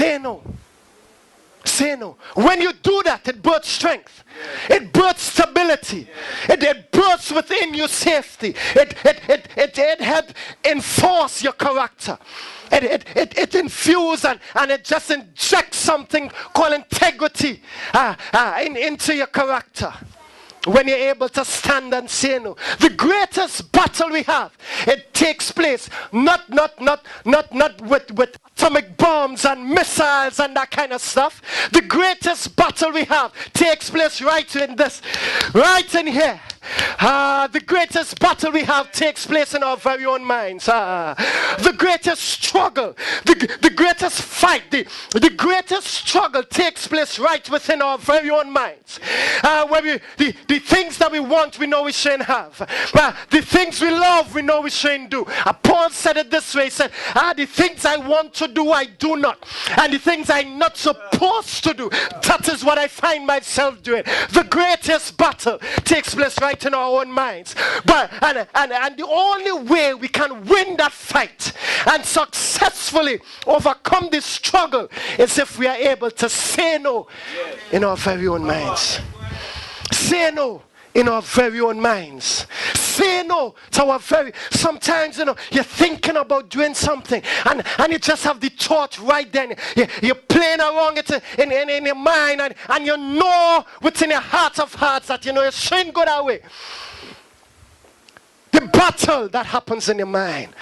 Say no. Say no. When you do that, it births strength. It births stability. It births within you safety. It helps enforce your character. It infuses and it just injects something called integrity into your character. When you're able to stand and say no. The greatest battle we have, it takes place not with atomic bombs and missiles and that kind of stuff. The greatest battle we have takes place right in this, right in here. The greatest battle we have takes place in our very own minds. The greatest struggle, the greatest fight, the greatest struggle takes place right within our very own minds. Where the things that we want, we know we shouldn't have. The things we love, we know we shouldn't do. Paul said it this way, he said, the things I want to do, I do not. And the things I'm not supposed to do, that is what I find myself doing. The greatest battle takes place right in our own minds. And the only way we can win that fight and successfully overcome this struggle is if we are able to say no in our very own minds. Say no in our very own minds. Say no to our very... Sometimes, you're thinking about doing something and you just have the thought right then. You're playing around it in your mind and you know within your heart of hearts that you shouldn't go that way. The battle that happens in your mind.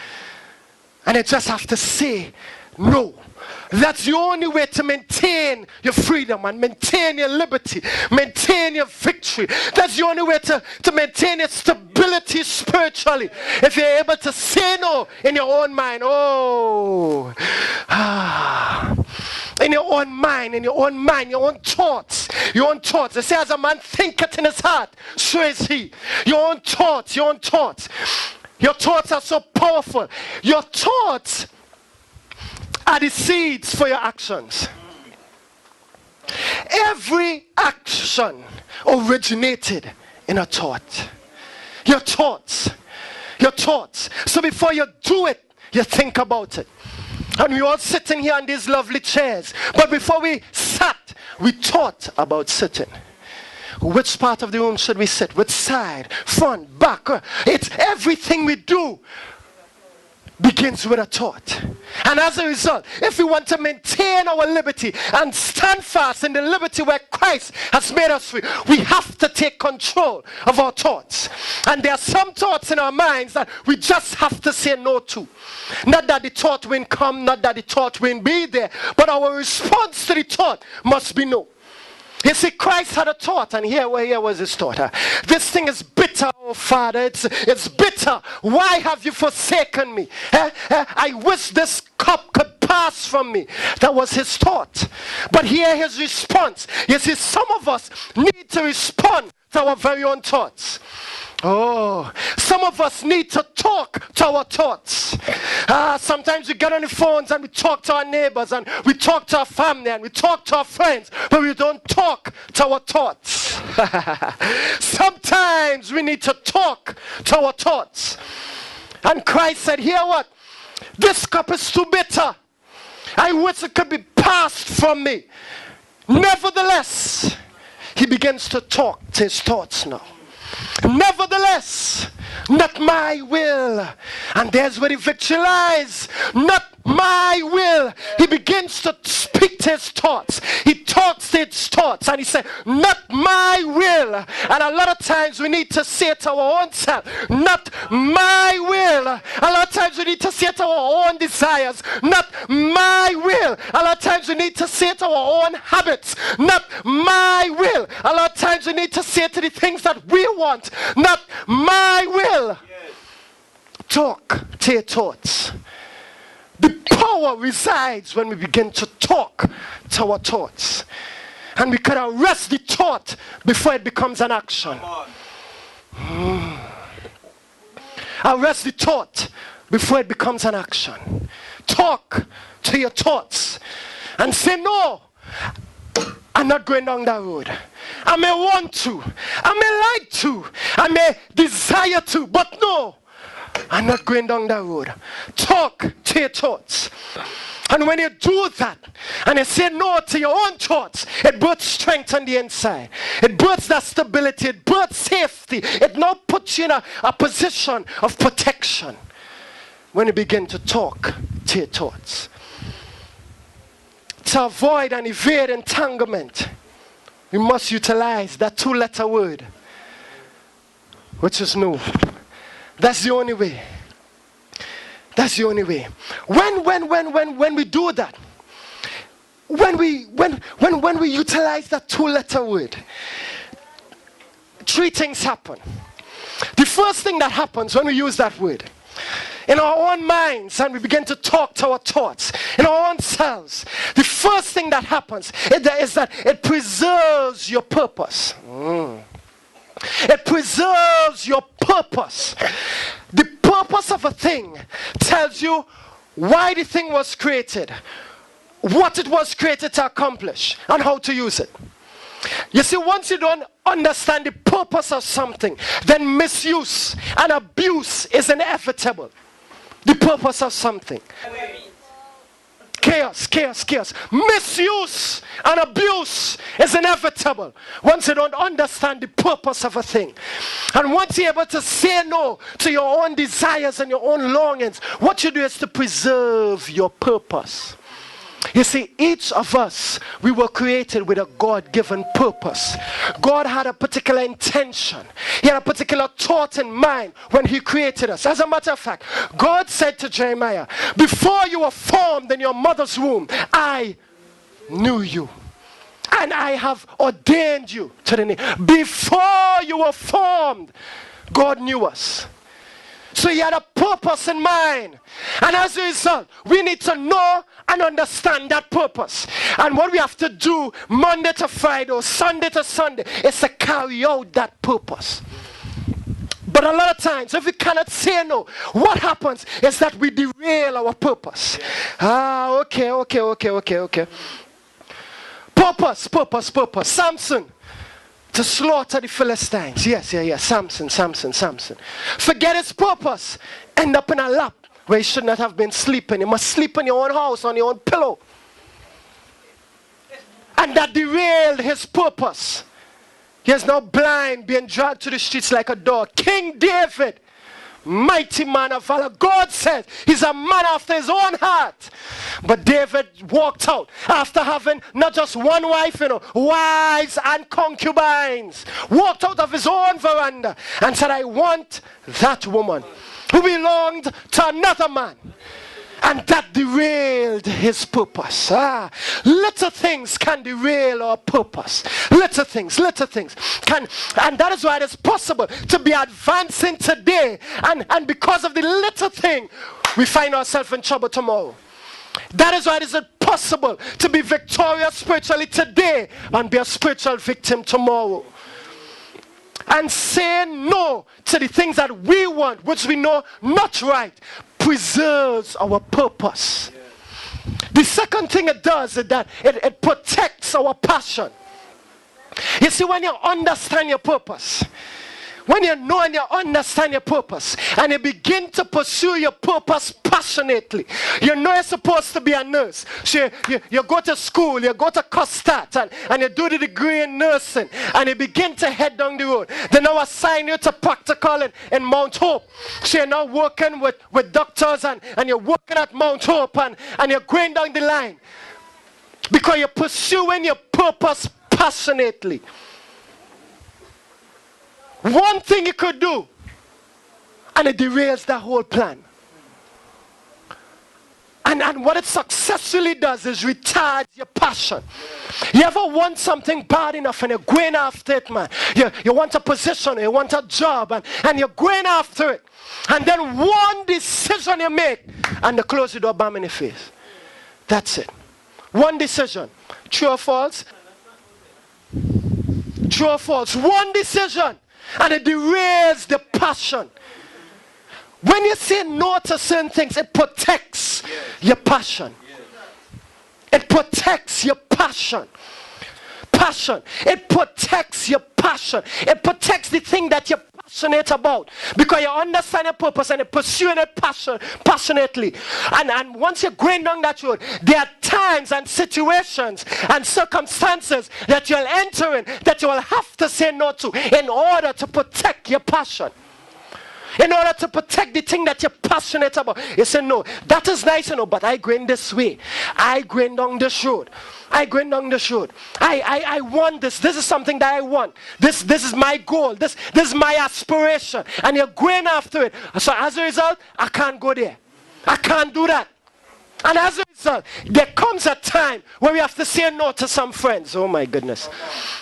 And you just have to say no. That's the only way to maintain your freedom and maintain your liberty, maintain your victory. That's the only way to maintain your stability spiritually. If you're able to say no in your own mind. In your own mind, your own thoughts. It says, as a man thinketh in his heart, so is he. Your own thoughts. Your thoughts are so powerful. Your thoughts are the seeds for your actions. Every action originated in a thought. Your thoughts. So before you do it, you think about it. And we all sitting here on these lovely chairs. But before we sat, we thought about sitting. Which part of the room should we sit? Which side? Front? Back? It's everything we do begins with a thought. And as a result, if we want to maintain our liberty and stand fast in the liberty where Christ has made us free, we have to take control of our thoughts. And there are some thoughts in our minds that we just have to say no to. Not that the thought won't come, not that the thought won't be there, but our response to the thought must be no. You see, Christ had a thought, and here was his thought. This thing is bitter, oh Father, it's bitter. Why have you forsaken me? I wish this cup could pass from me. That was his thought. But here his response. You see, some of us need to respond to our very own thoughts. Some of us need to talk to our thoughts. Sometimes we get on the phones and we talk to our neighbors and we talk to our family and we talk to our friends, but we don't talk to our thoughts. Sometimes we need to talk to our thoughts. And Christ said, hear what? This cup is too bitter. I wish it could be passed from me. Nevertheless, he begins to talk to his thoughts now. Nevertheless, not my will. And there's where the victory lies. Not my will. He begins to speak to his thoughts. He talks to his thoughts and he said, not my will. And a lot of times we need to say to our own self, not my will. A lot of times we need to say to our own desires, not my will. A lot of times we need to say to our own habits, not my will. A lot of times we need to say to the things that we want, not my will. Yes. Talk to your thoughts. The power resides when we begin to talk to our thoughts. And we can arrest the thought before it becomes an action. Arrest the thought before it becomes an action. Talk to your thoughts and say, no, I'm not going down that road. I may want to, I may like to, I may desire to, but no, I'm not going down that road. Talk to your thoughts. And when you do that, and you say no to your own thoughts, it births strength on the inside. It births that stability. It births safety. It now puts you in a position of protection when you begin to talk to your thoughts. To avoid and evade entanglement, we must utilize that 2-letter word, which is no. That's the only way. That's the only way. When we do that, when we utilize that 2-letter word, 3 things happen. The first thing that happens when we use that word, in our own minds, and we begin to talk to our thoughts, in our own selves, the first thing that happens is that it preserves your purpose. It preserves your purpose. The purpose of a thing tells you why the thing was created, what it was created to accomplish, and how to use it. You see, once you don't understand the purpose of something, then misuse and abuse is inevitable. The purpose of something. Chaos. Misuse and abuse is inevitable once you don't understand the purpose of a thing. And once you're able to say no to your own desires and your own longings, what you do is to preserve your purpose. You see, each of us, we were created with a God-given purpose. God had a particular intention. He had a particular thought in mind when he created us. As a matter of fact, God said to Jeremiah, before you were formed in your mother's womb, I knew you. And I have ordained you to the name. Before you were formed, God knew us. So he had a purpose in mind. And as a result, we need to know and understand that purpose. And what we have to do Monday to Friday or Sunday to Sunday is to carry out that purpose. But a lot of times, if we cannot say no, what happens is that we derail our purpose. Okay. Purpose. Samson, to slaughter the Philistines. Yes. Samson. Forget his purpose. End up in a lap where he should not have been sleeping. You must sleep in your own house, on your own pillow. And that derailed his purpose. He is now blind, being dragged to the streets like a dog. King David, mighty man of valor. God says he's a man after his own heart. But David walked out after having not just one wife, wives and concubines. Walked out of his own veranda and said, I want that woman who belonged to another man. And that derailed his purpose. Little things can derail our purpose. Little things can. And that is why it is possible to be advancing today. And because of the little thing, we find ourselves in trouble tomorrow. That is why it is possible to be victorious spiritually today and be a spiritual victim tomorrow. And say no to the things that we want, which we know not right, preserves our purpose. The second thing it does is that it protects our passion. You see, when you understand your purpose, when you know and you understand your purpose, and you begin to pursue your purpose passionately, you know you're supposed to be a nurse. So you go to school, you go to Costat, and you do the degree in nursing, and you begin to head down the road. They now assign you to practical in Mount Hope. So you're now working with doctors, and you're working at Mount Hope, and you're going down the line. Because you're pursuing your purpose passionately. One thing you could do, and it derails the whole plan. And what it successfully does is retard your passion. You ever want something bad enough and you're going after it, man? You want a position, you want a job, and you're going after it. And then one decision you make, and they close the door, bam in your face. That's it. One decision. True or false? True or false? One decision. And it derails the passion. When you say no to certain things, it protects your passion. It protects your passion. passion. It protects your passion. It protects the thing that you're passionate about, because you understand your purpose and you're pursuing it passionately. And once you're going down that road, there are times and situations and circumstances that you'll enter in that you will have to say no to in order to protect your passion. In order to protect the thing that you're passionate about. You say, no, that is nice, but I going this way. I going down this road. I going down this road. I want this. This is something that I want. This is my goal. This is my aspiration. And you're going after it. So as a result, I can't go there. I can't do that. And as a result, there comes a time where we have to say no to some friends. Oh my goodness.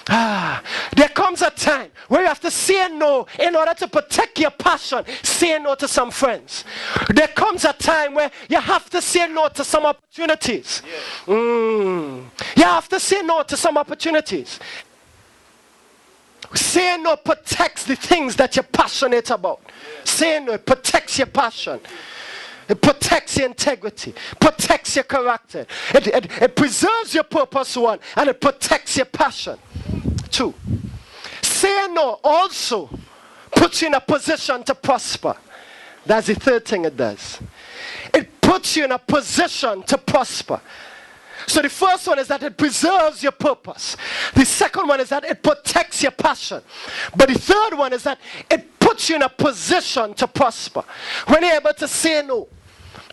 There comes a time where you have to say no in order to protect your passion. Say no to some friends. There comes a time where you have to say no to some opportunities. You have to say no to some opportunities. Saying no protects the things that you're passionate about. Saying no protects your passion. It protects your integrity, protects your character. It preserves your purpose, one, and it protects your passion, two. Saying no also puts you in a position to prosper. That's the third thing it does. It puts you in a position to prosper. So the first one is that it preserves your purpose. The second one is that it protects your passion. But the third one is that it puts you in a position to prosper. When you're able to say no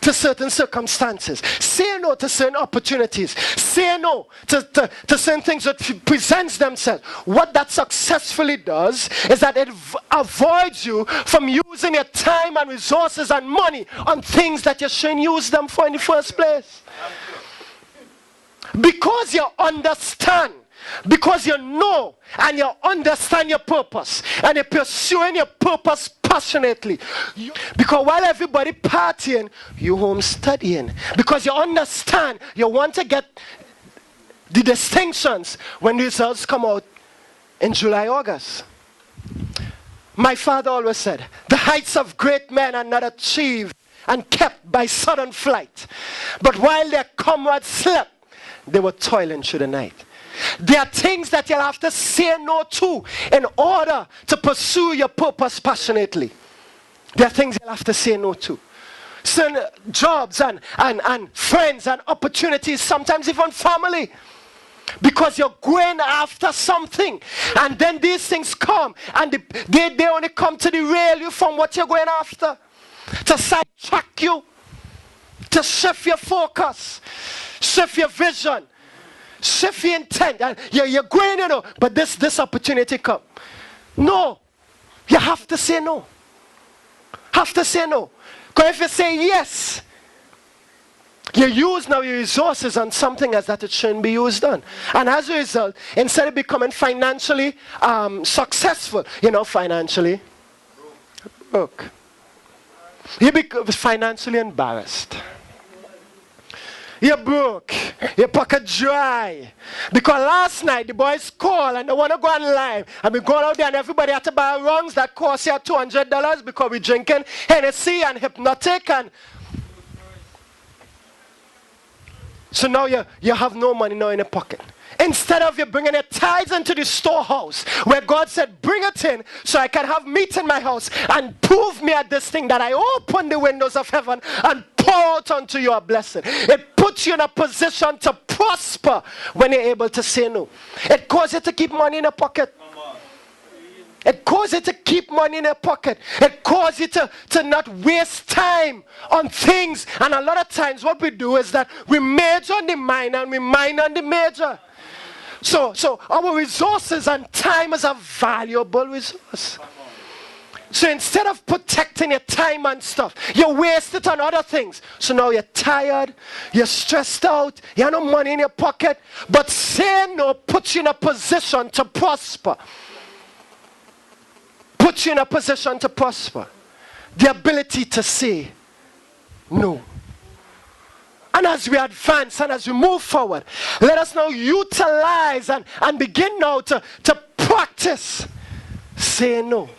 to certain circumstances, say no to certain opportunities, say no to certain things that presents themselves. What that successfully does is that it avoids you from using your time and resources and money on things that you shouldn't use them for in the first place. Because you understand, because you know and you understand your purpose, and you're pursuing your purpose passionately. Because while everybody partying, you home studying. Because you understand, you want to get the distinctions when the results come out in July, August. My father always said, the heights of great men are not achieved and kept by sudden flight, but while their comrades slept, they were toiling through the night. There are things that you'll have to say no to in order to pursue your purpose passionately. There are things you'll have to say no to. Certain jobs and friends and opportunities, sometimes even family. Because you're going after something. And then these things come and they only come to derail you from what you're going after. To sidetrack you. To shift your focus. Shift your vision. Shift your intent. And you're going, but this opportunity come. No. You have to say no. Have to say no. Because if you say yes, you use now your resources on something as that it shouldn't be used on. And as a result, instead of becoming financially successful, financially broke. You become financially embarrassed. You're broke. Your pocket dry. Because last night the boys call and they want to go on live. And we go out there and everybody had to buy rungs that cost you $200 because we're drinking Hennessy and Hypnotic. And so now you have no money now in your pocket. Instead of you bringing your tithes into the storehouse where God said, bring it in so I can have meat in my house and prove me at this thing that I open the windows of heaven and pour out unto you a blessing. It puts you in a position to prosper when you're able to say no. It causes you to keep money in your pocket. It causes you to keep money in your pocket. It causes you to not waste time on things. And a lot of times what we do is that we major on the minor and we minor on the major. So our resources and time is a valuable resource. So instead of protecting your time and stuff, you waste it on other things. So now you're tired, you're stressed out, you have no money in your pocket. But saying no puts you in a position to prosper. Puts you in a position to prosper. The ability to say no. And as we advance and as we move forward, let us now utilize and begin now to practice saying no.